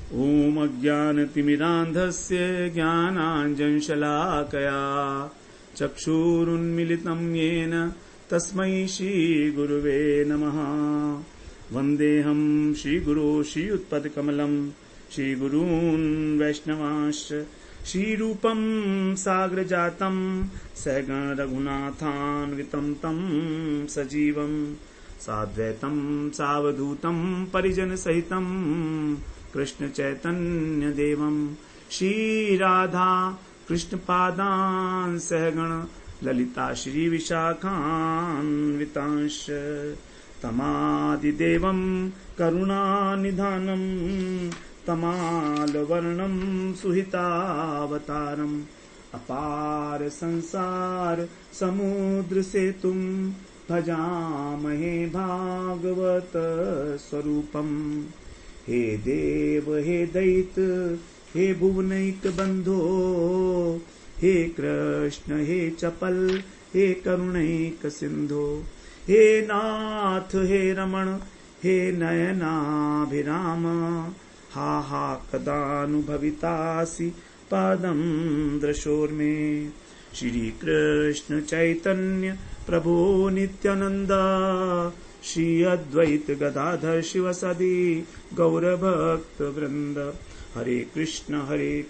ॐ अज्ञानतिमिरान्धस्य ज्ञानाञ्जनशलाकया चक्षुरुन्मिलितं येन तस्मै श्रीगुरुवे नमः। वन्देऽहं श्रीगुरो श्रीयुत्पदकमलं श्रीगुरून् वैष्णवांश्च श्रीरूपं साग्रजातं सहगण रघुनाथान्वितं तं सजीवं साद्वैतं सावधूतं परिजनसहितं कृष्ण चैतन्य देवं श्रीराधा कृष्णपादान् सहगण ललिता श्री विशाखान्वितांश तमादिदेवं करुणानिधानं तमालवर्णं सुहितावतारम् अपार संसार समुद्र सेतुं भजामहे भागवत स्वरूपम्। हे देव हे दैत हे भुवनैक बंधो हे कृष्ण हे चपल हे करुणैक सिंधो हे नाथ हे रमण हे नयनाभिराम हा हा कदानुभवितासि पदं दृशोर्मे। श्री कृष्ण चैतन्य प्रभो नित्यानंद श्री अद्वैत गदाधर शिवसदि गौरभक्त वृंद। हरे कृष्ण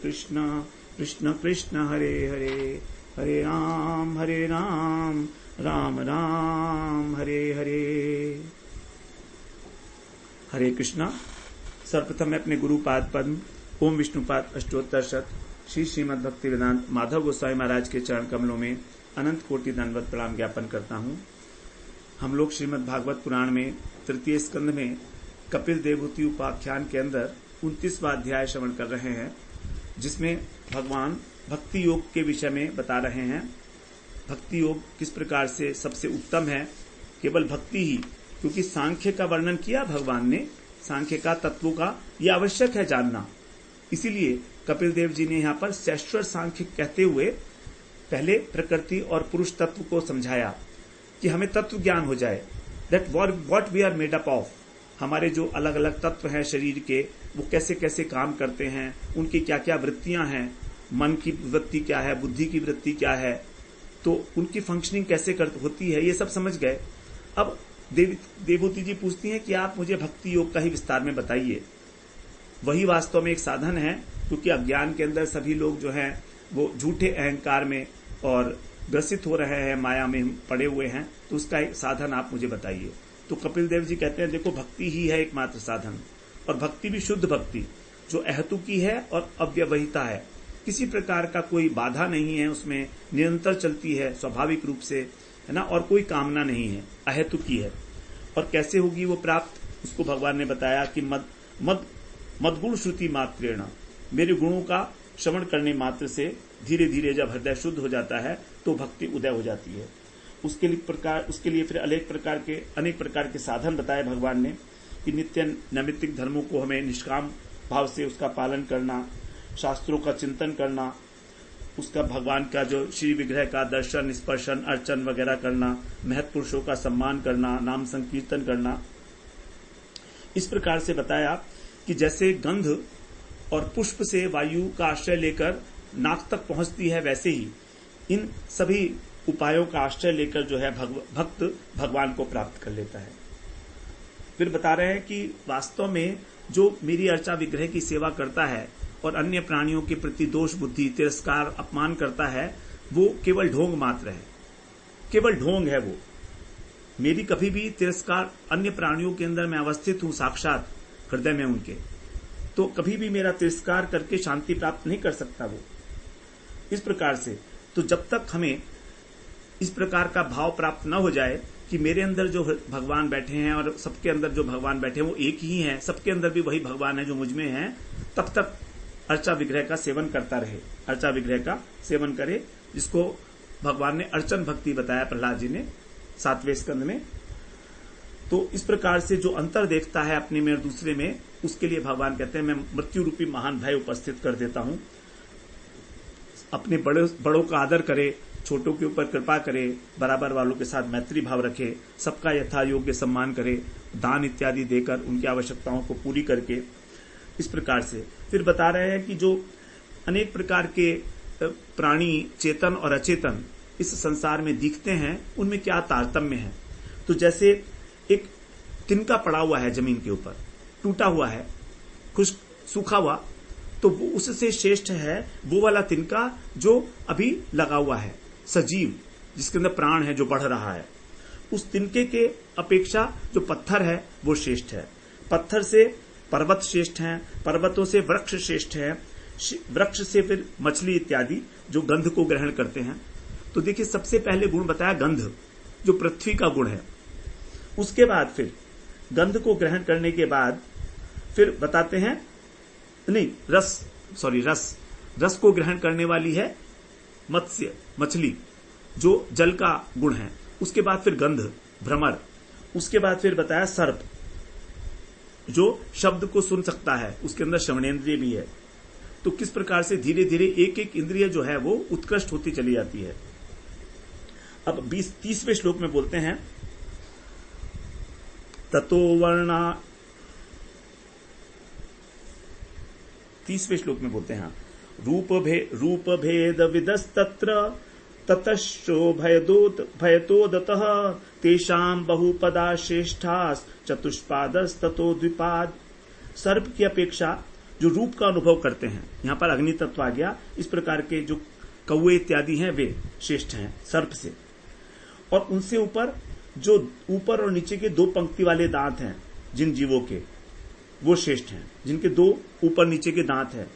कृष्ण कृष्ण हरे हरे हरे राम राम राम हरे हरे। हरे कृष्णा। सर्वप्रथम मैं अपने गुरुपाद पद्म ओम विष्णुपाद अष्टोत्तर शत श्री श्रीमद् भक्ति वेदांत माधव गोस्वामी महाराज के चरण कमलों में अनंत कोटि दंडवत प्रणाम ज्ञापन करता हूँ। हम लोग श्रीमद् भागवत पुराण में तृतीय स्कंध में कपिल देवहूति उपाख्यान के अंदर 29वां अध्याय श्रवण कर रहे हैं, जिसमें भगवान भक्ति योग के विषय में बता रहे हैं। भक्ति योग किस प्रकार से सबसे उत्तम है, केवल भक्ति ही, क्योंकि सांख्य का वर्णन किया भगवान ने, सांख्य का तत्वों का यह आवश्यक है जानना। इसीलिए कपिल देव जी ने यहाँ पर शैश्वर सांख्य कहते हुए पहले प्रकृति और पुरुष तत्व को समझाया कि हमें तत्व ज्ञान हो जाए, that what we are made up of. हमारे जो अलग अलग तत्व हैं शरीर के, वो कैसे कैसे काम करते हैं, उनकी क्या क्या वृत्तियां हैं, मन की वृत्ति क्या है, बुद्धि की वृत्ति क्या है, तो उनकी फंक्शनिंग कैसे होती है, ये सब समझ गए। अब देवहूति जी पूछती हैं कि आप मुझे भक्ति योग का ही विस्तार में बताइए। वही वास्तव में एक साधन है, क्योंकि अज्ञान के अंदर सभी लोग जो हैं वो झूठे अहंकार में और ग्रसित हो रहे हैं, माया में पड़े हुए हैं, तो उसका एक साधन आप मुझे बताइए। तो कपिल देव जी कहते हैं देखो, भक्ति ही है एकमात्र साधन, और भक्ति भी शुद्ध भक्ति जो अहेतुकी है और अव्यवहिता है, किसी प्रकार का कोई बाधा नहीं है उसमें, निरंतर चलती है स्वाभाविक रूप से, है ना, और कोई कामना नहीं है, अहेतुकी है। और कैसे होगी वो प्राप्त, उसको भगवान ने बताया कि मदगुण श्रुति मात्रेण, मेरे गुणों का श्रवण करने मात्र से धीरे धीरे जब हृदय शुद्ध हो जाता है तो भक्ति उदय हो जाती है। उसके लिए फिर अनेक प्रकार के साधन बताए भगवान ने कि नित्य नैमित्तिक धर्मों को हमें निष्काम भाव से उसका पालन करना, शास्त्रों का चिंतन करना, उसका भगवान का जो श्री विग्रह का दर्शन स्पर्शन अर्चन वगैरह करना, महत् पुरुषों का सम्मान करना, नाम संकीर्तन करना। इस प्रकार से बताया कि जैसे गंध और पुष्प से वायु का आश्रय लेकर नाक तक पहुंचती है, वैसे ही इन सभी उपायों का आश्रय लेकर जो है भक्त भगवान को प्राप्त कर लेता है। फिर बता रहे हैं कि वास्तव में जो मेरी अर्चा विग्रह की सेवा करता है और अन्य प्राणियों के प्रति दोष बुद्धि तिरस्कार अपमान करता है, वो केवल ढोंग मात्र है, केवल ढोंग है वो। मेरी कभी भी तिरस्कार अन्य प्राणियों के अंदर मैं अवस्थित हूं साक्षात हृदय में उनके, तो कभी भी मेरा तिरस्कार करके शांति प्राप्त नहीं कर सकता वो। इस प्रकार से तो जब तक हमें इस प्रकार का भाव प्राप्त न हो जाए कि मेरे अंदर जो भगवान बैठे हैं और सबके अंदर जो भगवान बैठे हैं वो एक ही हैं, सबके अंदर भी वही भगवान है जो मुझ में है, तब तक अर्चा विग्रह का सेवन करता रहे, अर्चा विग्रह का सेवन करे, जिसको भगवान ने अर्चन भक्ति बताया प्रहलाद जी ने 7वें स्कंद में। तो इस प्रकार से जो अंतर देखता है अपने में और दूसरे में, उसके लिए भगवान कहते हैं मैं मृत्यु रूपी महान भय उपस्थित कर देता हूं। अपने बड़ों का आदर करे, छोटों के ऊपर कृपा करे, बराबर वालों के साथ मैत्री भाव रखे, सबका यथा योग्य सम्मान करे, दान इत्यादि देकर उनकी आवश्यकताओं को पूरी करके इस प्रकार से फिर बता रहे हैं कि जो अनेक प्रकार के प्राणी चेतन और अचेतन इस संसार में दिखते हैं उनमें क्या तारतम्य है। तो जैसे एक तिनका पड़ा हुआ है जमीन के ऊपर, टूटा हुआ है, खुश्क सूखा हुआ, तो वो उससे श्रेष्ठ है वो वाला तिनका जो अभी लगा हुआ है, सजीव, जिसके अंदर प्राण है, जो बढ़ रहा है। उस तिनके के अपेक्षा जो पत्थर है वो श्रेष्ठ है। पत्थर से पर्वत श्रेष्ठ है, पर्वतों से वृक्ष श्रेष्ठ है, वृक्ष से फिर मछली इत्यादि जो गंध को ग्रहण करते हैं। तो देखिए सबसे पहले गुण बताया गंध, जो पृथ्वी का गुण है। उसके बाद फिर गंध को ग्रहण करने के बाद फिर बताते हैं नहीं रस को ग्रहण करने वाली है मत्स्य, मछली, जो जल का गुण है। उसके बाद फिर गंध, भ्रमर। उसके बाद फिर बताया सर्प, जो शब्द को सुन सकता है, उसके अंदर श्रवणेंद्रिय भी है। तो किस प्रकार से धीरे धीरे एक एक इंद्रिय जो है वो उत्कृष्ट होती चली जाती है। अब 30वें श्लोक में बोलते हैं ततो वर्णा, 30वें श्लोक में बोलते हैं रूप भेद विदस्तत्र ततश्चो भयतोदतः तेषां बहुपदा श्रेष्ठास चतुष्पादस्ततो द्विपाद। सर्प की अपेक्षा जो रूप का अनुभव करते हैं, यहां पर अग्नि तत्व आ गया, इस प्रकार के जो कौवे इत्यादि हैं वे श्रेष्ठ हैं सर्प से। और उनसे ऊपर जो ऊपर और नीचे के 2 पंक्ति वाले दांत हैं जिन जीवों के, वो श्रेष्ठ हैं, जिनके 2 ऊपर नीचे के दांत हैं।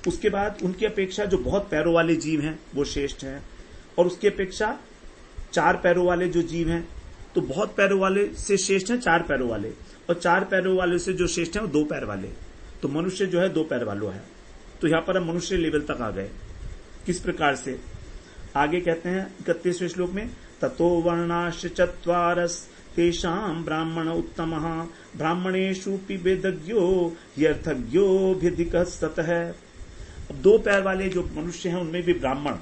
उसके बाद उनकी अपेक्षा जो बहुत पैरों वाले जीव हैं वो श्रेष्ठ हैं। और उसकी अपेक्षा 4 पैरों वाले जो जीव हैं, तो बहुत पैरों वाले से श्रेष्ठ हैं 4 पैरों वाले, और 4 पैरों वाले से जो श्रेष्ठ हैं वो 2 पैर वाले। तो मनुष्य जो है 2 पैर वालों है। तो यहां पर हम मनुष्य लेवल तक आ गए। किस प्रकार से आगे कहते हैं 31वें श्लोक में ततो वर्णाश चत्वारस तेषां ब्राह्मण उत्तमः ब्राह्मणेषु वेदज्ञो यर्थज्ञोऽभिधिकस्ततः। अब 2 पैर वाले जो मनुष्य हैं उनमें भी ब्राह्मण,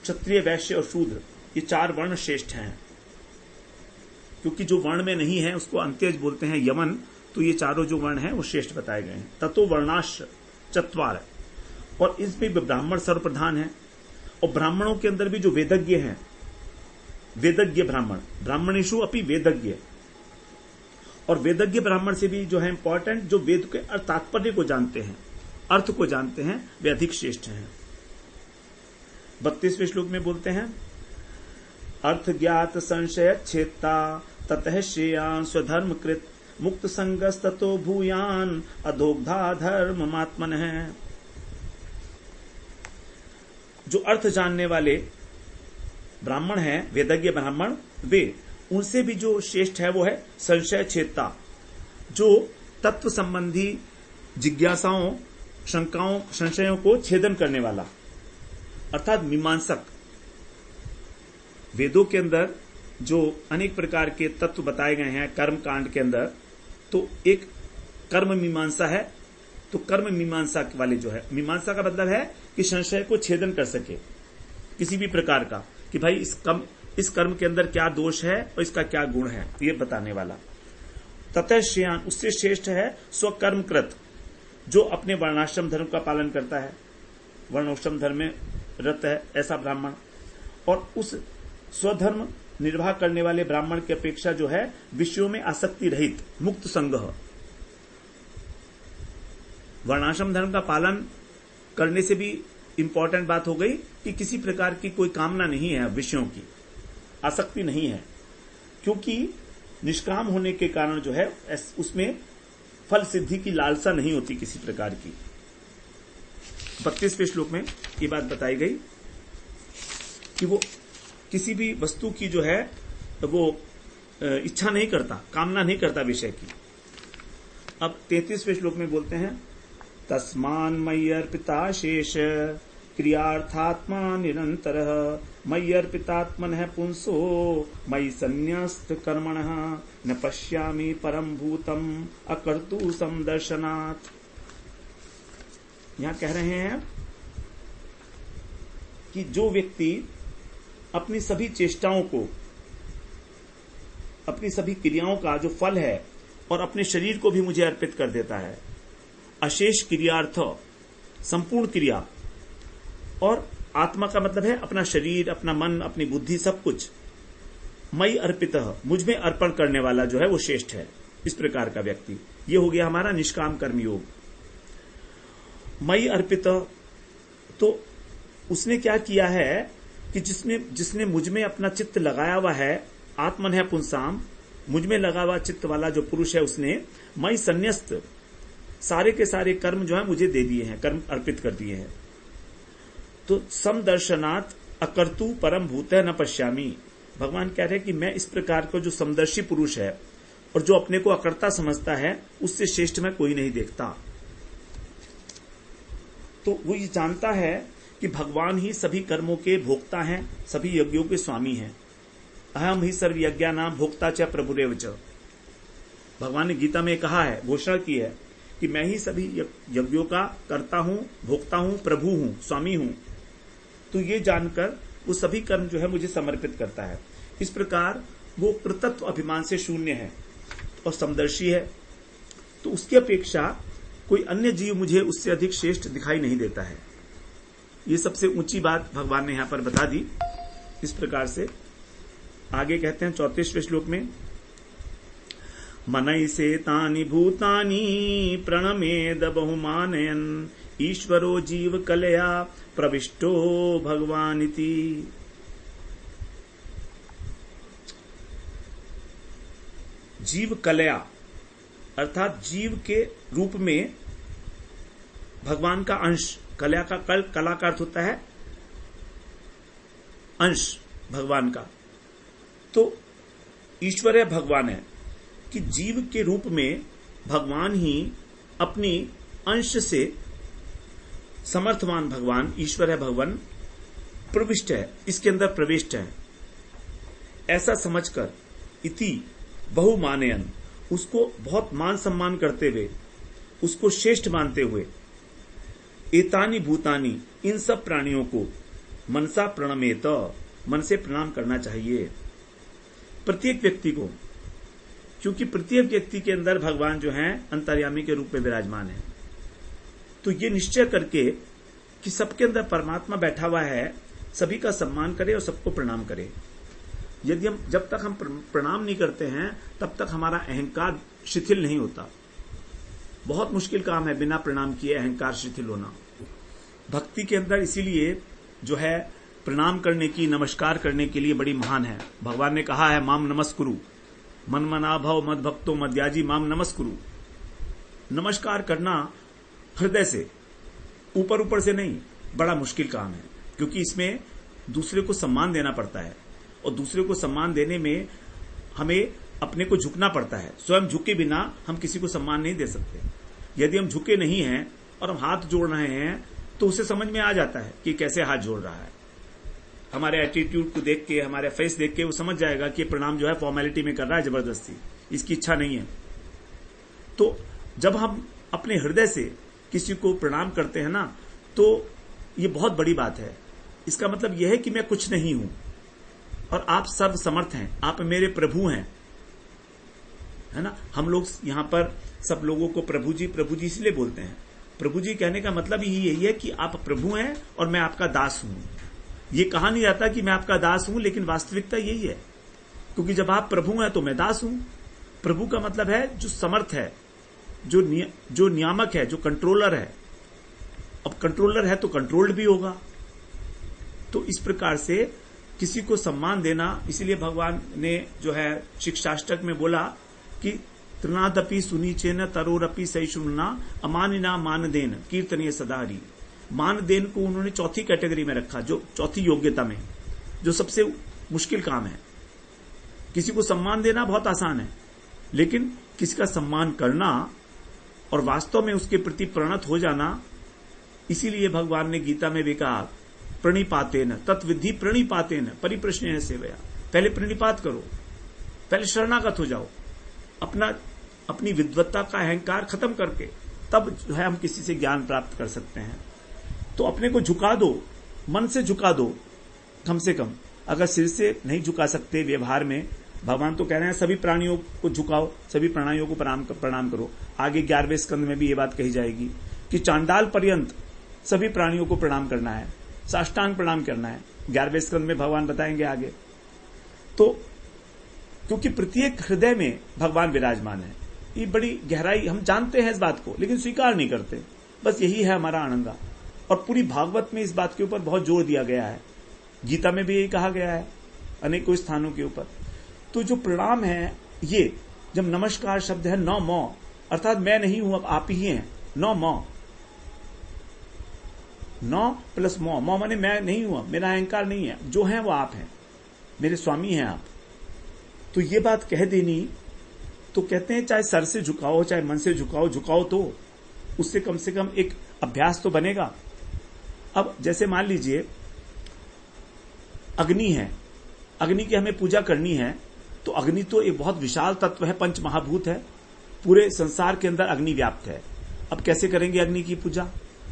क्षत्रिय, वैश्य और शूद्र, ये 4 वर्ण श्रेष्ठ हैं। क्योंकि जो वर्ण में नहीं है उसको अंत्यज बोलते हैं, यमन। तो ये चारों जो वर्ण हैं वो श्रेष्ठ बताए गए हैं। ततो वर्णाश चत्वार, और इसमें ब्राह्मण सर्वप्रधान है। और ब्राह्मणों के अंदर भी जो वेदज्ञ हैं, वेदज्ञ ब्राह्मण, ब्राह्मणेषु अपि वेदज्ञ। और वेदज्ञ ब्राह्मण से भी जो है इंपॉर्टेंट, जो वेद के तात्पर्य को जानते हैं, अर्थ को जानते हैं, वे अधिक श्रेष्ठ हैं। 32वें श्लोक में बोलते हैं अर्थ ज्ञात संशय छेत्ता ततः श्रेयान् स्वधर्मकृत मुक्त संगस्ततो भूयान अधोग्धा धर्ममात्मनः। जो अर्थ जानने वाले ब्राह्मण हैं, वेदज्ञ ब्राह्मण, वे उनसे भी जो श्रेष्ठ है वो है संशय छेत्ता, जो तत्व संबंधी जिज्ञासाओं, शंकाओं, संशयों को छेदन करने वाला, अर्थात मीमांसक। वेदों के अंदर जो अनेक प्रकार के तत्व बताए गए हैं कर्म कांड के अंदर, तो एक कर्म मीमांसा है। तो कर्म मीमांसा वाले जो है, मीमांसा का मतलब है कि संशय को छेदन कर सके किसी भी प्रकार का, कि भाई इस कर्म के अंदर क्या दोष है और इसका क्या गुण है, ये बताने वाला। ततः श्रेयान, उससे श्रेष्ठ है स्वकर्मकृत, जो अपने वर्णाश्रम धर्म का पालन करता है, वर्णाश्रम धर्म में रत है ऐसा ब्राह्मण। और उस स्वधर्म निर्वाह करने वाले ब्राह्मण की अपेक्षा जो है विषयों में आसक्ति रहित मुक्त संगह। वर्णाश्रम धर्म का पालन करने से भी इंपॉर्टेंट बात हो गई कि किसी प्रकार की कोई कामना नहीं है, विषयों की आसक्ति नहीं है, क्योंकि निष्काम होने के कारण जो है उसमें फल सिद्धि की लालसा नहीं होती किसी प्रकार की। 32वें श्लोक में ये बात बताई गई कि वो किसी भी वस्तु की जो है वो इच्छा नहीं करता, कामना नहीं करता विषय की। अब 33वें श्लोक में बोलते हैं तस्मान मय्यर्पिता शेष क्रियार्थात्मा निरंतरः मय्यर्पितात्मनः पुंसो मयि संन्यस्त कर्मणः न पश्यामि परम भूतम अकर्तु समदर्शनात्। यहां कह रहे हैं कि जो व्यक्ति अपनी सभी चेष्टाओं को, अपनी सभी क्रियाओं का जो फल है और अपने शरीर को भी मुझे अर्पित कर देता है, अशेष क्रियार्थ, संपूर्ण क्रिया, और आत्मा का मतलब है अपना शरीर, अपना मन, अपनी बुद्धि, सब कुछ। मई अर्पित, मुझ में अर्पण करने वाला जो है वो श्रेष्ठ है। इस प्रकार का व्यक्ति, ये हो गया हमारा निष्काम कर्म योग। मई अर्पित, तो उसने क्या किया है कि जिसने मुझ में अपना चित्त लगाया हुआ है, आत्मन है पुंसाम, मुझ में लगा हुआ चित्त वाला जो पुरुष है, उसने मई संन्यस्त, सारे के सारे कर्म जो है मुझे दे दिए हैं, कर्म अर्पित कर दिए हैं। तो समदर्शनात् अकर्तु परम भूत न पश्यामि, भगवान कह रहे हैं कि मैं इस प्रकार का जो समदर्शी पुरुष है और जो अपने को अकर्ता समझता है, उससे श्रेष्ठ मैं कोई नहीं देखता। तो वो ये जानता है कि भगवान ही सभी कर्मों के भोक्ता हैं, सभी यज्ञों के स्वामी हैं। अहम ही सर्व यज्ञानां भोक्ता च प्रभुरेव च, भगवान ने गीता में कहा है, घोषणा की है कि मैं ही सभी यज्ञों का कर्ता हूं, भोक्ता हूं, प्रभु हूं, स्वामी हूं। तो ये जानकर वो सभी कर्म जो है मुझे समर्पित करता है। इस प्रकार वो कृतत्व अभिमान से शून्य है और समदर्शी है। तो उसकी अपेक्षा कोई अन्य जीव मुझे उससे अधिक श्रेष्ठ दिखाई नहीं देता है। ये सबसे ऊंची बात भगवान ने यहां पर बता दी। इस प्रकार से आगे कहते हैं 34वें श्लोक में, मनई से तानि भूतानि प्रणमेद बहुमानयन ईश्वरो जीव कलया प्रविष्टो भगवानिति। जीव कलया अर्थात जीव के रूप में भगवान का अंश, कलया का कला का अर्थ होता है अंश भगवान का। तो ईश्वर है, भगवान है कि जीव के रूप में भगवान ही अपनी अंश से समर्थवान भगवान, ईश्वर है भगवान, प्रविष्ट है, इसके अंदर प्रविष्ट है, ऐसा समझकर इति बहुमानयन, उसको बहुत मान सम्मान करते हुए, उसको श्रेष्ठ मानते हुए, एतानि भूतानि, इन सब प्राणियों को मनसा प्रणमेत, मन से प्रणाम करना चाहिए प्रत्येक व्यक्ति को, क्योंकि प्रत्येक व्यक्ति के अंदर भगवान जो है अंतर्यामी के रूप में विराजमान है। तो ये निश्चय करके कि सबके अंदर परमात्मा बैठा हुआ है, सभी का सम्मान करे और सबको प्रणाम करे। यदि हम जब तक हम प्रणाम नहीं करते हैं तब तक हमारा अहंकार शिथिल नहीं होता। बहुत मुश्किल काम है बिना प्रणाम किए अहंकार शिथिल होना। भक्ति के अंदर इसीलिए जो है प्रणाम करने की, नमस्कार करने के लिए बड़ी महान है। भगवान ने कहा है माम नमस्कुरु, मन मना भव मद भक्तो मद्याजी माम नमस्कुरु। नमस्कार करना हृदय से, ऊपर ऊपर से नहीं, बड़ा मुश्किल काम है, क्योंकि इसमें दूसरे को सम्मान देना पड़ता है और दूसरे को सम्मान देने में हमें अपने को झुकना पड़ता है। स्वयं झुके बिना हम किसी को सम्मान नहीं दे सकते। यदि हम झुके नहीं हैं और हम हाथ जोड़ रहे हैं तो उसे समझ में आ जाता है कि कैसे हाथ जोड़ रहा है। हमारे एटीट्यूड को देख के, हमारे फेस देख के वो समझ जाएगा कि प्रणाम जो है फॉर्मेलिटी में कर रहा है, जबरदस्ती, इसकी इच्छा नहीं है। तो जब हम अपने हृदय से किसी को प्रणाम करते हैं ना, तो ये बहुत बड़ी बात है। इसका मतलब यह है कि मैं कुछ नहीं हूं और आप सर्व समर्थ हैं, आप मेरे प्रभु हैं, है ना। हम लोग यहां पर सब लोगों को प्रभु जी इसलिए बोलते हैं। प्रभु जी कहने का मतलब ही यही है कि आप प्रभु हैं और मैं आपका दास हूं। ये कहा नहीं जाता कि मैं आपका दास हूं, लेकिन वास्तविकता यही है, क्योंकि जब आप प्रभु हैं तो मैं दास हूं। प्रभु का मतलब है जो समर्थ है, जो नियामक है, जो कंट्रोलर है। अब कंट्रोलर है तो कंट्रोल्ड भी होगा। तो इस प्रकार से किसी को सम्मान देना, इसीलिए भगवान ने जो है शिक्षाष्टक में बोला कि तृणादपि सुनीचेन तरोरपि सहिष्णुना अमानिना मानदेन कीर्तनीय सदाहरि। मानदेन को उन्होंने चौथी कैटेगरी में रखा, जो चौथी योग्यता में, जो सबसे मुश्किल काम है। किसी को सम्मान देना बहुत आसान है, लेकिन किसी का सम्मान करना और वास्तव में उसके प्रति प्रणत हो जाना, इसीलिए भगवान ने गीता में भी कहा प्रणिपातेन तत्विधि प्रणिपातेन परिप्रश्नेन सेवया। पहले प्रणिपात करो, पहले शरणागत हो जाओ, अपनी विद्वत्ता का अहंकार खत्म करके तब जो है हम किसी से ज्ञान प्राप्त कर सकते हैं। तो अपने को झुका दो, मन से झुका दो, कम से कम। अगर सिर से नहीं झुका सकते व्यवहार में, भगवान तो कह रहे हैं सभी प्राणियों को झुकाओ, सभी प्राणियों को प्रणाम करो। आगे 11वें स्कंद में भी ये बात कही जाएगी कि चांडाल पर्यंत सभी प्राणियों को प्रणाम करना है, साष्टांग प्रणाम करना है। 11वें स्कंद में भगवान बताएंगे आगे। तो क्योंकि प्रत्येक हृदय में भगवान विराजमान है, ये बड़ी गहराई, हम जानते हैं इस बात को लेकिन स्वीकार नहीं करते। बस यही है हमारा आनंदा। और पूरी भागवत में इस बात के ऊपर बहुत जोर दिया गया है, गीता में भी यही कहा गया है अनेकों स्थानों के ऊपर। तो जो प्रणाम है, ये जब नमस्कार शब्द है नौ मौ, अर्थात मैं नहीं हूं, अब आप ही हैं। नौ मौ, नौ प्लस मौ, मौ माने मैं नहीं हुआ, मेरा अहंकार नहीं है, जो है वो आप हैं, मेरे स्वामी हैं आप। तो ये बात कह देनी, तो कहते हैं चाहे सर से झुकाओ चाहे मन से झुकाओ, झुकाओ तो उससे कम से कम एक अभ्यास तो बनेगा। अब जैसे मान लीजिए अग्नि है, अग्नि की हमें पूजा करनी है, तो अग्नि तो एक बहुत विशाल तत्व है, पंच महाभूत है, पूरे संसार के अंदर अग्नि व्याप्त है। अब कैसे करेंगे अग्नि की पूजा?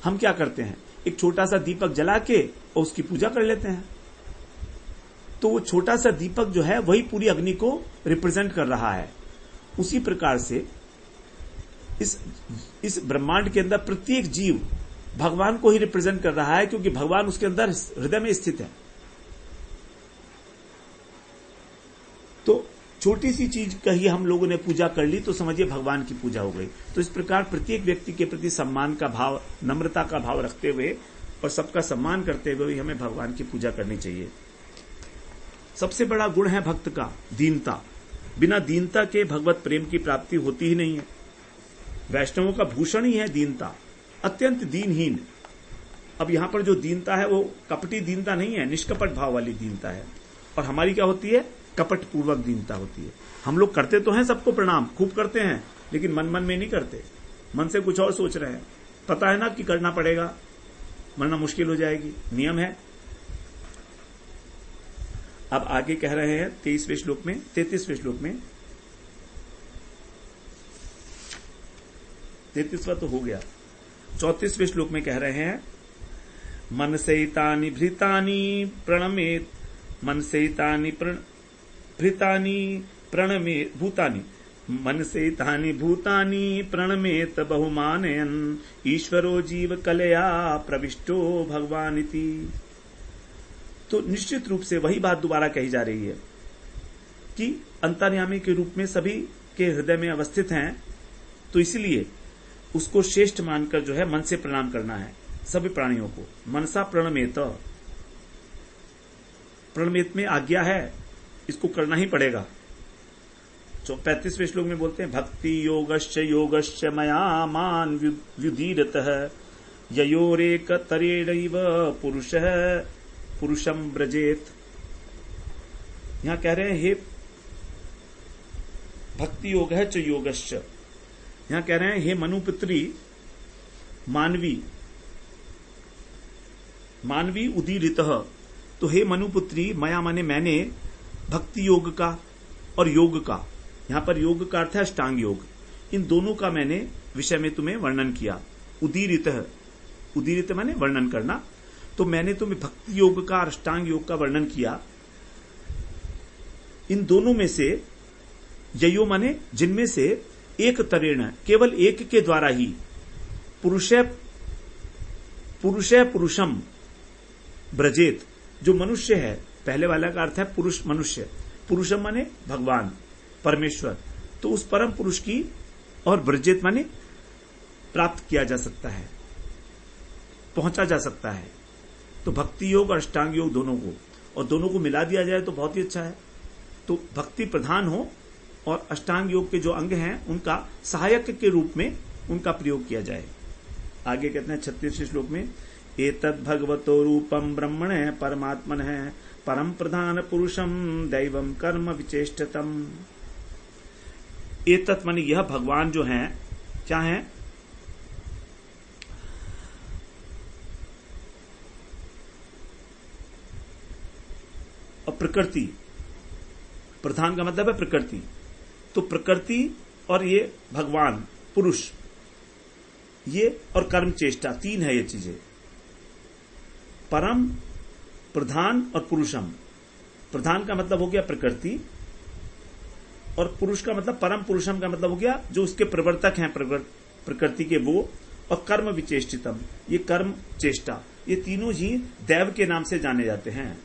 हम क्या करते हैं, एक छोटा सा दीपक जला के और उसकी पूजा कर लेते हैं। तो वो छोटा सा दीपक जो है वही पूरी अग्नि को रिप्रेजेंट कर रहा है। उसी प्रकार से इस ब्रह्मांड के अंदर प्रत्येक जीव भगवान को ही रिप्रेजेंट कर रहा है, क्योंकि भगवान उसके अंदर हृदय में स्थित है। तो छोटी सी चीज का ही हम लोगों ने पूजा कर ली तो समझिए भगवान की पूजा हो गई। तो इस प्रकार प्रत्येक व्यक्ति के प्रति सम्मान का भाव, नम्रता का भाव रखते हुए और सबका सम्मान करते हुए हमें भगवान की पूजा करनी चाहिए। सबसे बड़ा गुण है भक्त का दीनता। बिना दीनता के भगवत प्रेम की प्राप्ति होती ही नहीं है। वैष्णवों का भूषण ही है दीनता, अत्यंत दीनहीन। अब यहां पर जो दीनता है वो कपटी दीनता नहीं है, निष्कपट भाव वाली दीनता है। और हमारी क्या होती है, कपट पूर्वक दीनता होती है। हम लोग करते तो हैं सबको प्रणाम, खूब करते हैं, लेकिन मन मन में नहीं करते, मन से कुछ और सोच रहे हैं। पता है ना कि करना पड़ेगा वरना मुश्किल हो जाएगी, नियम है। अब आगे कह रहे हैं 23वें श्लोक में, 33वें श्लोक में, 33वां तो हो गया, 34वें श्लोक में कह रहे हैं मनसैतानि भृतानि प्रणमेत, मनसैतानि भृतानि प्रणमेत भूतानि, मनसैतानि भूतानि प्रणमेत बहुमानयन् ईश्वरो जीव कलया प्रविष्टो भगवानिति। तो निश्चित रूप से वही बात दोबारा कही जा रही है कि अंतर्यामी के रूप में सभी के हृदय में अवस्थित हैं, तो इसलिए उसको श्रेष्ठ मानकर जो है मन से प्रणाम करना है सभी प्राणियों को। मनसा प्रणमेत, प्रणमेत में आज्ञा है, इसको करना ही पड़ेगा। 35वें श्लोक में बोलते हैं भक्ति योगश्च मया मान व्युदीरतः ययोरेक तरेणैव पुरुषम ब्रजेत। यहां कह रहे हैं हे भक्ति योग है च योगश्च, यहां कह रहे हैं हे मनुपुत्री मानवी उदीरितः। तो हे मनुपुत्री, मया माने मैंने, भक्ति योग का और योग का, यहां पर योग का अर्थ है अष्टांग योग, इन दोनों का मैंने विषय में तुम्हें वर्णन किया। उदीरितः, उदीरित माने वर्णन करना, तो मैंने तुम्हें भक्ति योग का और अष्टांग योग का वर्णन किया। इन दोनों में से, ययो माने जिनमें से, एक तरेण, केवल एक के द्वारा ही, पुरुषम ब्रजेत, जो मनुष्य है, पहले वाला का अर्थ है पुरुष मनुष्य, पुरुषम माने भगवान परमेश्वर, तो उस परम पुरुष की, और ब्रजेत माने प्राप्त किया जा सकता है, पहुंचा जा सकता है। तो भक्ति योग और अष्टांग योग दोनों को, और दोनों को मिला दिया जाए तो बहुत ही अच्छा है। तो भक्ति प्रधान हो और अष्टांग योग के जो अंग हैं उनका सहायक के रूप में उनका प्रयोग किया जाए। आगे कहते हैं 36वें श्लोक में एतद् भगवतो रूपम ब्रह्मणे परमात्मनः परम प्रधान पुरुषम दैवम कर्म विचेष्टतम। एतत् माने यह भगवान जो है, क्या है, और प्रकृति, प्रधान का मतलब है प्रकृति, तो प्रकृति और ये भगवान पुरुष, ये और कर्म चेष्टा, तीन है ये चीजें, परम, प्रधान और पुरुषम। प्रधान का मतलब हो गया प्रकृति, और पुरुष का मतलब परम पुरुषम का मतलब हो गया जो उसके प्रवर्तक हैं प्रकृति के वो, और कर्म विचेष्टितम, ये कर्म चेष्टा, ये तीनों ही दैव के नाम से जाने जाते हैं।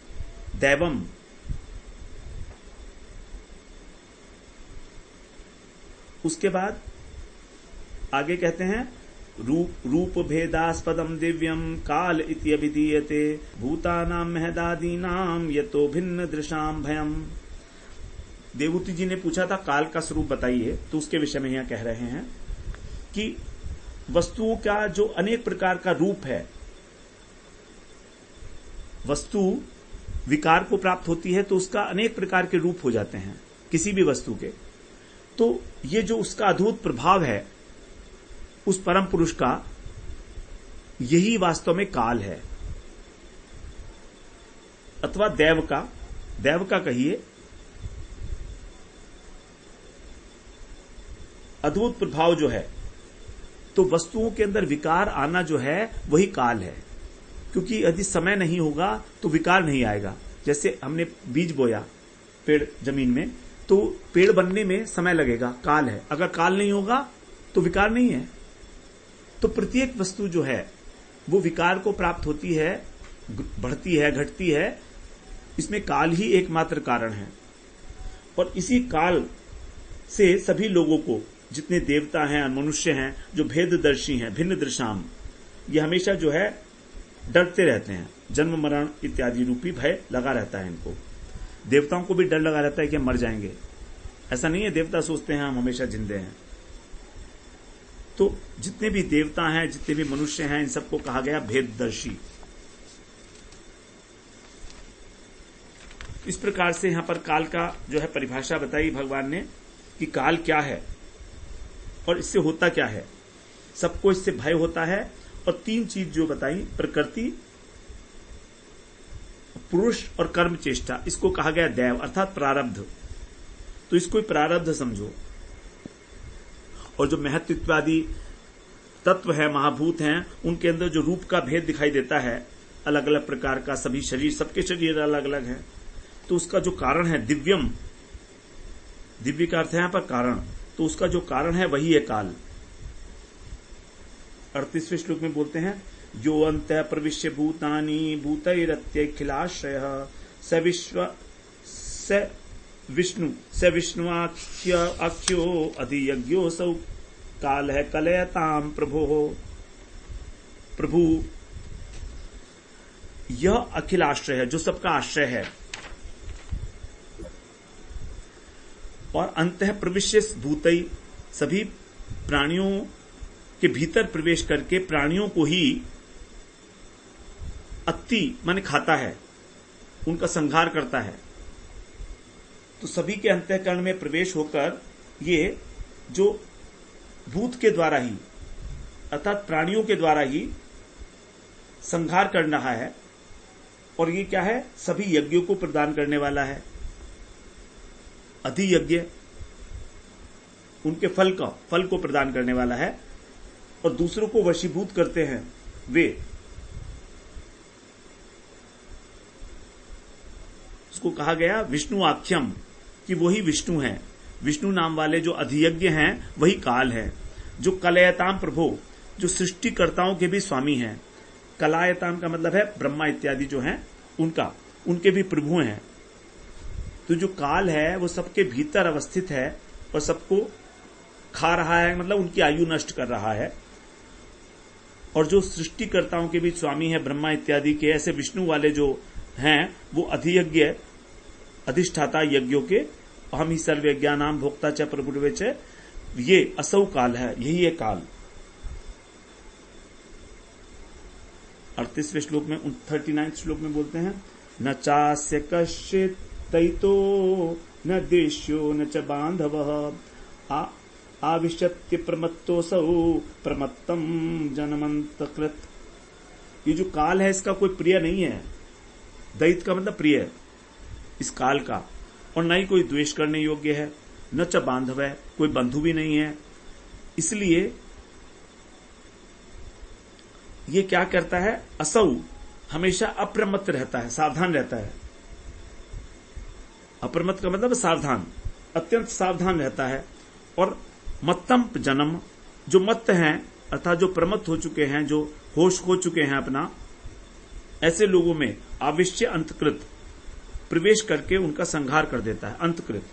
दैवम। उसके बाद आगे कहते हैं रूप भेदास्पदम दिव्यम काल इति अभिधीयते भूतानाम महदादीनाम यतो भिन्न दृशाम भयम। देवहूति जी ने पूछा था काल का स्वरूप बताइए, तो उसके विषय में यहां कह रहे हैं कि वस्तुओं का जो अनेक प्रकार का रूप है, वस्तु विकार को प्राप्त होती है तो उसका अनेक प्रकार के रूप हो जाते हैं किसी भी वस्तु के। तो ये जो उसका अद्भुत प्रभाव है उस परम पुरुष का, यही वास्तव में काल है, अथवा दैव का कहिए अद्भुत प्रभाव जो है। तो वस्तुओं के अंदर विकार आना जो है वही काल है, क्योंकि यदि समय नहीं होगा तो विकार नहीं आएगा। जैसे हमने बीज बोया पेड़ जमीन में, तो पेड़ बनने में समय लगेगा, काल है। अगर काल नहीं होगा तो विकार नहीं है। तो प्रत्येक वस्तु जो है वो विकार को प्राप्त होती है, बढ़ती है, घटती है, इसमें काल ही एकमात्र कारण है। और इसी काल से सभी लोगों को, जितने देवता हैं, मनुष्य हैं, जो भेददर्शी हैं, भिन्न दृशाम, ये हमेशा जो है डरते रहते हैं। जन्म मरण इत्यादि रूपी भय लगा रहता है इनको। देवताओं को भी डर लगा रहता है कि हम मर जाएंगे। ऐसा नहीं है देवता सोचते हैं हम हमेशा जिंदे हैं। तो जितने भी देवता हैं, जितने भी मनुष्य हैं, इन सबको कहा गया भेददर्शी। इस प्रकार से यहां पर काल का जो है परिभाषा बताई भगवान ने कि काल क्या है और इससे होता क्या है। सबको इससे भय होता है। और तीन चीज जो बताई, प्रकृति, पुरुष और कर्म चेष्टा, इसको कहा गया दैव अर्थात प्रारब्ध। तो इसको प्रारब्ध समझो। और जो महत्त्वादी तत्व है, महाभूत हैं, उनके अंदर जो रूप का भेद दिखाई देता है अलग अलग प्रकार का, सभी शरीर, सबके शरीर अलग अलग हैं, तो उसका जो कारण है दिव्यम, दिव्य का अर्थ है यहां पर कारण, तो उसका जो कारण है वही है काल। 38वें श्लोक में बोलते हैं यो अंत प्रविश्य भूतानि भूतैरत्यखिलाश्रय स विष्णुआख्यो अधियज्ञोऽसौ काल है कलयताम प्रभु। यह अखिल आश्रय है, जो सबका आश्रय है। और अंतः प्रविश्य भूतै, सभी प्राणियों के भीतर प्रवेश करके प्राणियों को ही अत्ति माने खाता है, उनका संहार करता है। तो सभी के अंतःकरण में प्रवेश होकर ये जो भूत के द्वारा ही अर्थात प्राणियों के द्वारा ही संहार कर रहा है। और ये क्या है, सभी यज्ञों को प्रदान करने वाला है। अधियज्ञ उनके फल को प्रदान करने वाला है और दूसरों को वशीभूत करते हैं वे। उसको कहा गया विष्णु आख्यम, कि वही विष्णु है। विष्णु नाम वाले जो अधियज्ञ हैं वही काल है। जो कलयताम प्रभो, जो सृष्टिकर्ताओं के भी स्वामी हैं। कलायताम का मतलब है ब्रह्मा इत्यादि जो हैं उनके भी प्रभु हैं। तो जो काल है वो सबके भीतर अवस्थित है और सबको खा रहा है, मतलब उनकी आयु नष्ट कर रहा है। और जो सृष्टिकर्ताओं के भी स्वामी है ब्रह्मा इत्यादि के, ऐसे विष्णु वाले जो हैं वो अधियज्ञ, अधिष्ठाता यज्ञों के, हम ही सर्वयज्ञानाम भोक्ता च प्रभुर्वे च, ये असौ काल है, यही है काल। 38वें श्लोक में 39वें श्लोक में बोलते हैं न चास्य कश्चित् तैतो न देश्यो न च बांधवः आविशत्य प्रमत्तोऽसौ प्रमत्तम जनमंतकृत। ये जो काल है इसका कोई प्रिय नहीं है। दैत का मतलब प्रिय इस काल का, और न ही कोई द्वेष करने योग्य है, न च बांधव है, कोई बंधु भी नहीं है। इसलिए ये क्या करता है, असौ हमेशा अप्रमत्त रहता है, सावधान रहता है। अप्रमत्त का मतलब सावधान, अत्यंत सावधान रहता है। और मत्तम जन्म, जो मत्त हैं अर्थात जो प्रमत्त हो चुके हैं, जो होश खो चुके हैं अपना, ऐसे लोगों में आविश्य अंतकृत प्रवेश करके उनका संहार कर देता है। अंतकृत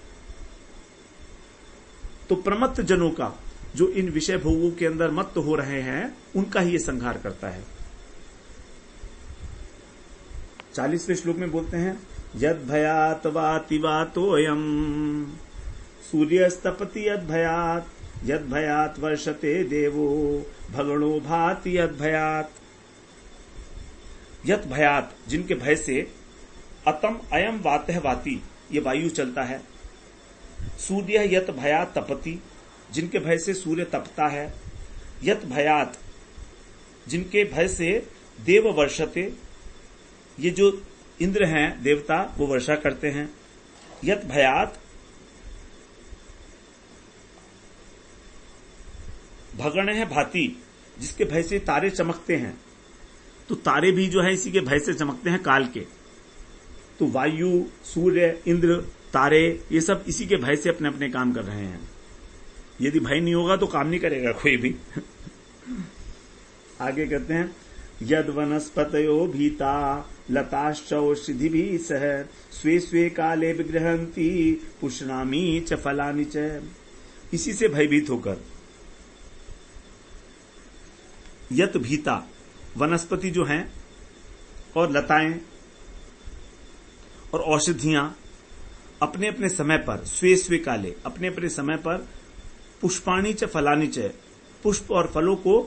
तो प्रमत्त जनों का, जो इन विषय भोगों के अंदर मत्त हो रहे हैं, उनका ही ये संहार करता है। 40वें श्लोक में बोलते हैं, यद भयात वाति वातोयम सूर्यस्तपति यद भयात, यद भयात वर्षते देवो भगणो भाति यद भयात। यद भयात, जिनके भय से, अतम अयम वातः वाति, ये वायु चलता है। सूर्य यत भयात तपति, जिनके भय से सूर्य तपता है। यत भयात, जिनके भय से देव वर्षते, ये जो इंद्र हैं देवता, वो वर्षा करते हैं। यत भयात भगण है भांति, जिसके भय से तारे चमकते हैं। तो तारे भी जो है इसी के भय से चमकते हैं, काल के। तो वायु, सूर्य, इंद्र, तारे, ये सब इसी के भय से अपने अपने काम कर रहे हैं। यदि भय नहीं होगा तो काम नहीं करेगा कोई भी। आगे कहते हैं, यद वनस्पतयो भीता लताश्च औषधिभिः सह स्वे स्वे काले विगृहन्ति पुष्णामि च फलानि च। इसी से भयभीत होकर, यत भीता, वनस्पति जो हैं और लताएं और औषधियां अपने अपने समय पर, स्वे स्वे काले, अपने अपने समय पर, पुष्पाणि च फलानि च, पुष्प और फलों को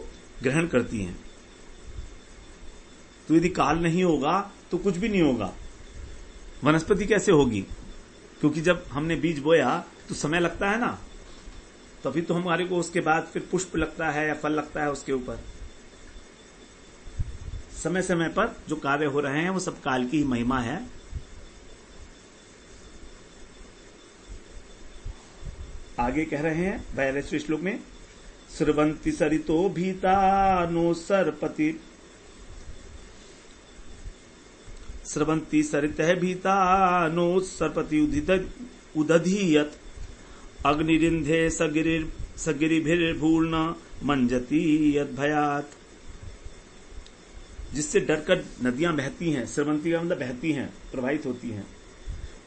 ग्रहण करती हैं। तो यदि काल नहीं होगा तो कुछ भी नहीं होगा। वनस्पति कैसे होगी? क्योंकि जब हमने बीज बोया तो समय लगता है ना, तभी तो हमारे को उसके बाद फिर पुष्प लगता है या फल लगता है उसके ऊपर। समय समय पर जो कार्य हो रहे हैं वो सब काल की ही महिमा है। आगे कह रहे हैं 42वें श्लोक में, स्रवंति सरितो भीता नो सरपति, स्रवंति सरितः भीता नो सरपति उदधीयत अग्निरिंधे सगिरिभिर्भूर्ण मंजती यद भयात। जिससे डरकर नदियां बहती हैं, स्रवंती का मतलब बहती हैं, प्रवाहित होती हैं।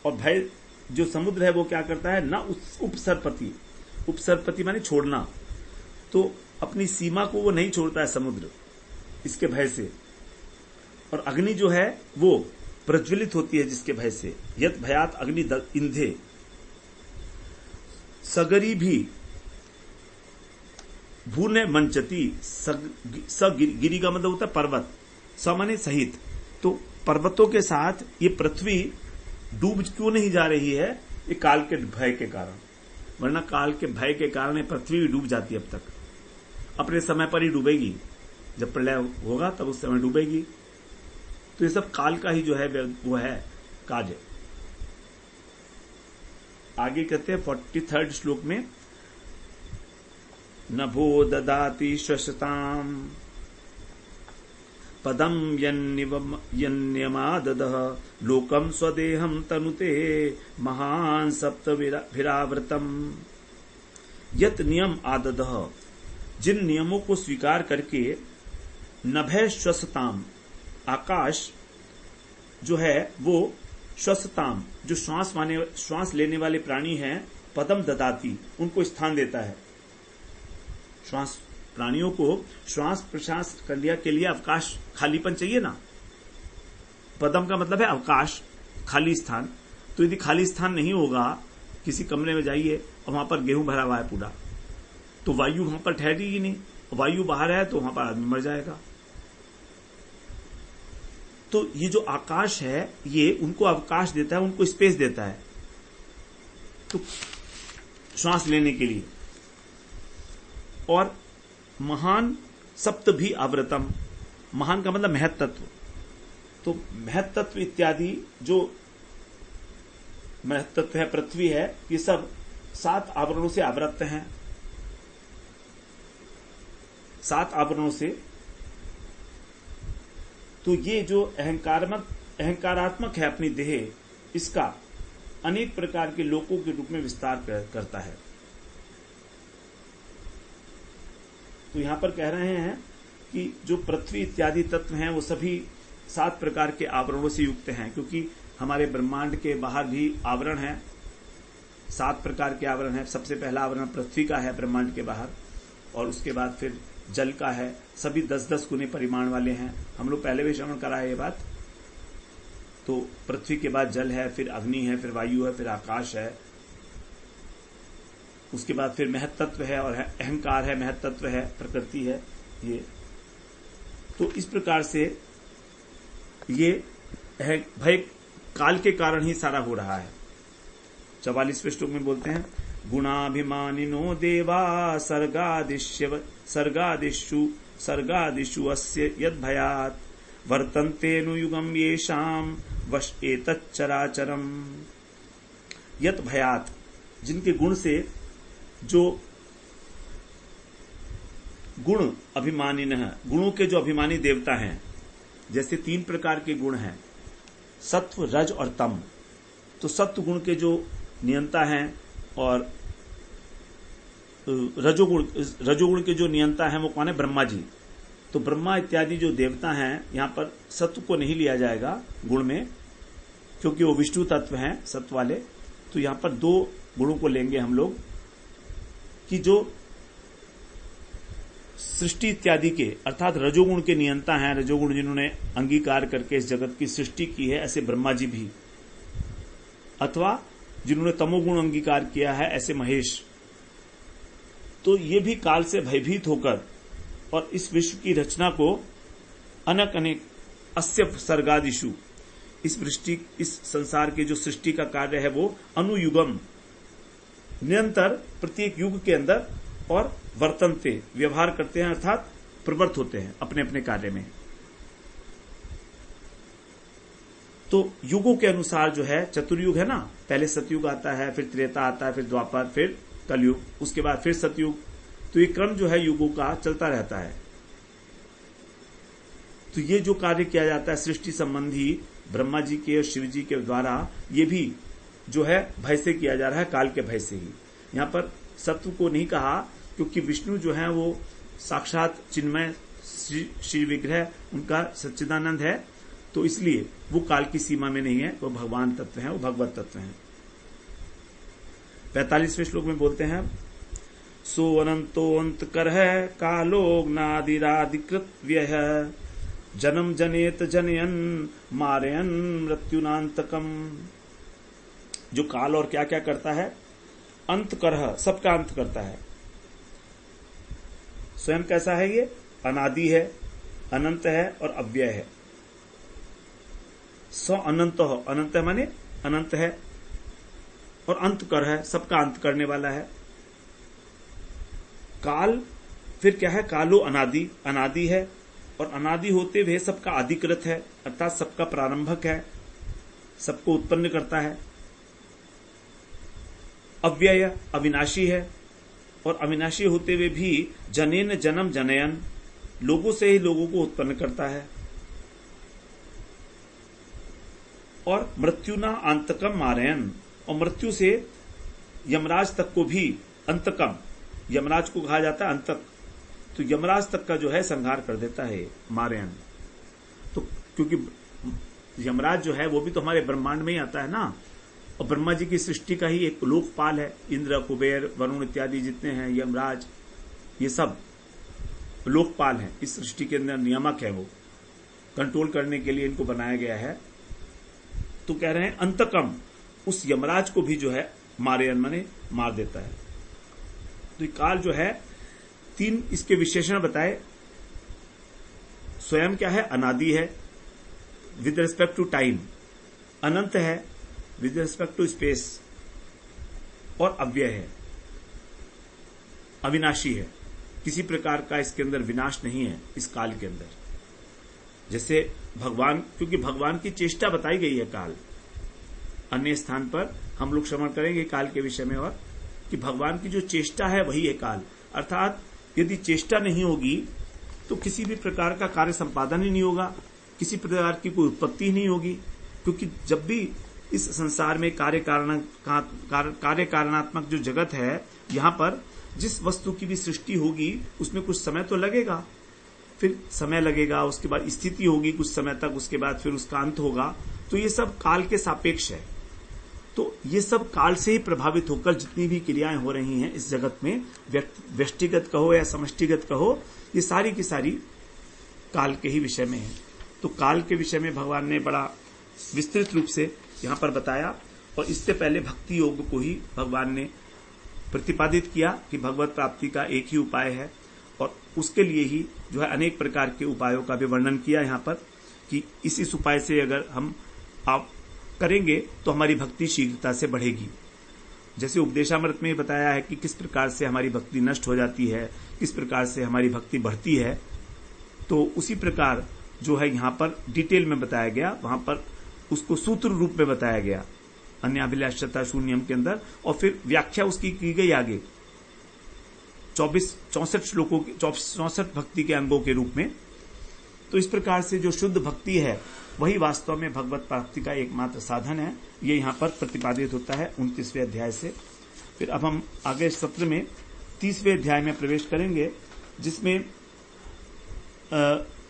और भय जो समुद्र है वो क्या करता है, न उपसरपति, उपसरपति माने छोड़ना, तो अपनी सीमा को वो नहीं छोड़ता है समुद्र इसके भय से। और अग्नि जो है वो प्रज्वलित होती है जिसके भय से। यत भयात अग्नि इंधे, सगरी भी भूने मंचती, गिरी का मतलब होता है पर्वत, सामान्य सहित। तो पर्वतों के साथ ये पृथ्वी डूब क्यों नहीं जा रही है? ये काल के भय के कारण, वरना काल के भय के कारण ये पृथ्वी डूब जाती है। अब तक अपने समय पर ही डूबेगी, जब प्रलय होगा तब उस समय डूबेगी। तो ये सब काल का ही जो है वो है कार्य। आगे कहते हैं 43rd श्लोक में, नभो ददाति श्वसताम पदम यन्यमाददः लोकम स्वदेहम तनुते महान सप्तभिरावृतम। यत नियम आददः, जिन नियमों को स्वीकार करके, नभः श्वसताम, आकाश जो है वो श्वसताम, जो श्वास लेने वाले प्राणी हैं, पदम ददाती, उनको स्थान देता है। श्वास प्राणियों को श्वास प्रश्वास क्रिया के लिए अवकाश, खालीपन चाहिए ना। पदम का मतलब है अवकाश, खाली स्थान। तो यदि खाली स्थान नहीं होगा, किसी कमरे में जाइए और वहां पर गेहूं भरा हुआ है पूरा, तो वायु वहां पर ठहरेगी नहीं। वायु बाहर है तो वहां पर आदमी मर जाएगा। तो ये जो आकाश है ये उनको अवकाश देता है, उनको स्पेस देता है तो श्वास लेने के लिए। और महान सप्त भी आवृतम, महान का मतलब महत्त्व, तो महत्त्व इत्यादि जो महत्त्व है, पृथ्वी है, ये सब 7 आवरणों से आवृत हैं। 7 आवरणों से। तो ये जो अहंकारात्मक है अपनी देह, इसका अनेक प्रकार के लोकों के रूप में विस्तार करता है। तो यहां पर कह रहे हैं कि जो पृथ्वी इत्यादि तत्व हैं वो सभी 7 प्रकार के आवरणों से युक्त हैं, क्योंकि हमारे ब्रह्मांड के बाहर भी आवरण है, 7 प्रकार के आवरण है। सबसे पहला आवरण पृथ्वी का है ब्रह्मांड के बाहर, और उसके बाद फिर जल का है। सभी 10-10 गुने परिमाण वाले हैं। हम लोग पहले भी श्रवण करा है ये बात। तो पृथ्वी के बाद जल है, फिर अग्नि है, फिर वायु है, फिर आकाश है, उसके बाद फिर महत्तत्व है और अहंकार है, महत्तत्व है, प्रकृति है। ये तो इस प्रकार से ये है भय काल के कारण ही सारा हो रहा है। 44वें श्लोक में बोलते हैं, गुणाभिमानिनो देवा सर्गादिषु अस्य यद भयात् वर्तन्ते नुयुगम येषाम वश एतच्चराचरम। यत भयात्, जिनके गुण से, जो गुण अभिमानिन है, गुणों के जो अभिमानी देवता हैं, जैसे 3 प्रकार के गुण हैं, सत्व, रज और तम। तो सत्व गुण के जो नियंता हैं और रजोगुण के जो नियंता हैं वो कौन है? ब्रह्मा जी। तो ब्रह्मा इत्यादि जो देवता हैं, यहां पर सत्व को नहीं लिया जाएगा गुण में, क्योंकि वो विष्णु तत्व हैं सत्व वाले। तो यहां पर 2 गुणों को लेंगे हम लोग, कि जो सृष्टि इत्यादि के अर्थात रजोगुण के नियंता हैं, रजोगुण जिन्होंने अंगीकार करके इस जगत की सृष्टि की है, ऐसे ब्रह्मा जी भी, अथवा जिन्होंने तमोगुण अंगीकार किया है, ऐसे महेश। तो ये भी काल से भयभीत होकर और इस विश्व की रचना को अनेक अस्य सर्गादिषु, इस संसार के जो सृष्टि का कार्य है वो अनुयुगम, निरंतर प्रत्येक युग के अंदर, और वर्तनते, व्यवहार करते हैं, अर्थात प्रवृत्त होते हैं अपने अपने कार्य में। तो युगों के अनुसार जो है, चतुर्युग है ना, पहले सतयुग आता है, फिर त्रेता आता है, फिर द्वापर, फिर कलयुग, उसके बाद फिर सतयुग। तो ये क्रम जो है युगों का चलता रहता है। तो ये जो कार्य किया जाता है सृष्टि संबंधी ब्रह्मा जी के और शिव जी के द्वारा, ये भी जो है भय से किया जा रहा है, काल के भय से ही। यहां पर सत्व को नहीं कहा, क्योंकि विष्णु जो है वो साक्षात चिन्मय श्री विग्रह, उनका सच्चिदानंद है, तो इसलिए वो काल की सीमा में नहीं है, वो भगवान तत्व है, वो भगवत तत्व है। 45वें श्लोक में बोलते हैं, सो अनंतोऽन्त करः कालोऽग्नादिरादिकृत व्ययः जन्म जनेत जनयन मारयन मृत्युनांतकम। जो काल और क्या क्या करता है? अंत करह, सबका अंत करता है। स्वयं कैसा है? ये अनादि है, अनंत है और अव्यय है। स अनंत हो, अनंत है माने अनंत है, और अंत कर है, सबका अंत करने वाला है। काल फिर क्या है? कालो अनादि, अनादि है, और अनादि होते हुए सबका आदिकृत है, अर्थात सबका प्रारंभक है, सबको उत्पन्न करता है। अव्यय, अविनाशी है, और अविनाशी होते हुए भी जनेन जन्म जनयन, लोगों से ही लोगों को उत्पन्न करता है। और मृत्युना अंतकम मारयन, और मृत्यु से यमराज तक को भी, अंतकम यमराज को कहा जाता है अंतक, तो यमराज तक का जो है संहार कर देता है मारयन। तो क्योंकि यमराज जो है वो भी तो हमारे ब्रह्मांड में ही आता है ना, और ब्रह्मा जी की सृष्टि का ही एक लोकपाल है। इंद्र, कुबेर, वरुण इत्यादि जितने हैं, यमराज, ये सब लोकपाल हैं, इस सृष्टि के अंदर नियामक है, वो कंट्रोल करने के लिए इनको बनाया गया है। तो कह रहे हैं अंतकम, उस यमराज को भी जो है मारयन माने मार देता है। तो काल जो है 3 इसके विशेषण बताए। स्वयं क्या है? अनादि है विद रिस्पेक्ट टू टाइम, अनंत है विद रिस्पेक्ट टू स्पेस, और अव्यय है, अविनाशी है, किसी प्रकार का इसके अंदर विनाश नहीं है इस काल के अंदर। जैसे भगवान, क्योंकि भगवान की चेष्टा बताई गई है काल, अन्य स्थान पर हम लोग श्रवण करेंगे काल के विषय में, और कि भगवान की जो चेष्टा है वही है काल। अर्थात यदि चेष्टा नहीं होगी तो किसी भी प्रकार का कार्य संपादन ही नहीं होगा, किसी प्रकार की कोई उत्पत्ति ही नहीं होगी, क्योंकि जब भी इस संसार में कार्य कारणात्मक जो जगत है, यहां पर जिस वस्तु की भी सृष्टि होगी उसमें कुछ समय तो लगेगा, फिर समय लगेगा, उसके बाद स्थिति होगी कुछ समय तक, उसके बाद फिर उसका अंत होगा। तो ये सब काल के सापेक्ष है। तो ये सब काल से ही प्रभावित होकर जितनी भी क्रियाएं हो रही हैं इस जगत में, व्यष्टिगत कहो या समष्टिगत कहो, ये सारी की सारी काल के ही विषय में है। तो काल के विषय में भगवान ने बड़ा विस्तृत रूप से यहां पर बताया। और इससे पहले भक्ति योग को ही भगवान ने प्रतिपादित किया कि भगवत प्राप्ति का एक ही उपाय है, और उसके लिए ही जो है अनेक प्रकार के उपायों का भी वर्णन किया यहां पर, कि इस उपाय से अगर हम आप करेंगे तो हमारी भक्ति शीघ्रता से बढ़ेगी। जैसे उपदेशामृत में बताया है कि किस प्रकार से हमारी भक्ति नष्ट हो जाती है, किस प्रकार से हमारी भक्ति बढ़ती है, तो उसी प्रकार जो है यहां पर डिटेल में बताया गया, वहां पर उसको सूत्र रूप में बताया गया अन्याभिलाषता शून्यम के अंदर, और फिर व्याख्या उसकी की गई आगे 64 श्लोकों के 64 भक्ति के अंगों के रूप में। तो इस प्रकार से जो शुद्ध भक्ति है वही वास्तव में भगवत प्राप्ति का एकमात्र साधन है, ये यहां पर प्रतिपादित होता है 29वें अध्याय से। फिर अब हम आगे सत्र में 30वें अध्याय में प्रवेश करेंगे, जिसमें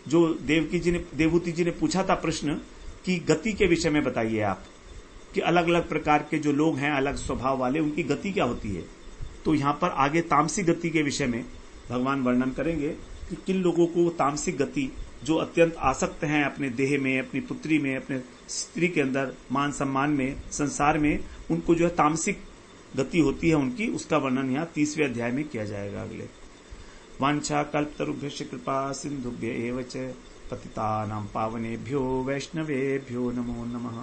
जो देवहूति जी ने पूछा था प्रश्न कि गति के विषय में बताइए आप, कि अलग अलग प्रकार के जो लोग हैं अलग स्वभाव वाले, उनकी गति क्या होती है। तो यहां पर आगे तामसिक गति के विषय में भगवान वर्णन करेंगे कि किन लोगों को तामसिक गति, जो अत्यंत आसक्त हैं अपने देह में, अपनी पुत्री में, अपने स्त्री के अंदर, मान सम्मान में, संसार में, उनको जो है तामसिक गति होती है उनकी, उसका वर्णन यहाँ 30वें अध्याय में किया जाएगा। अगले वांछा कल्पतरुभ्यश्च कृपा सिंधुभ्य एव च पतितानां पावनेभ्यो वैष्णवेभ्यो नमो नमः।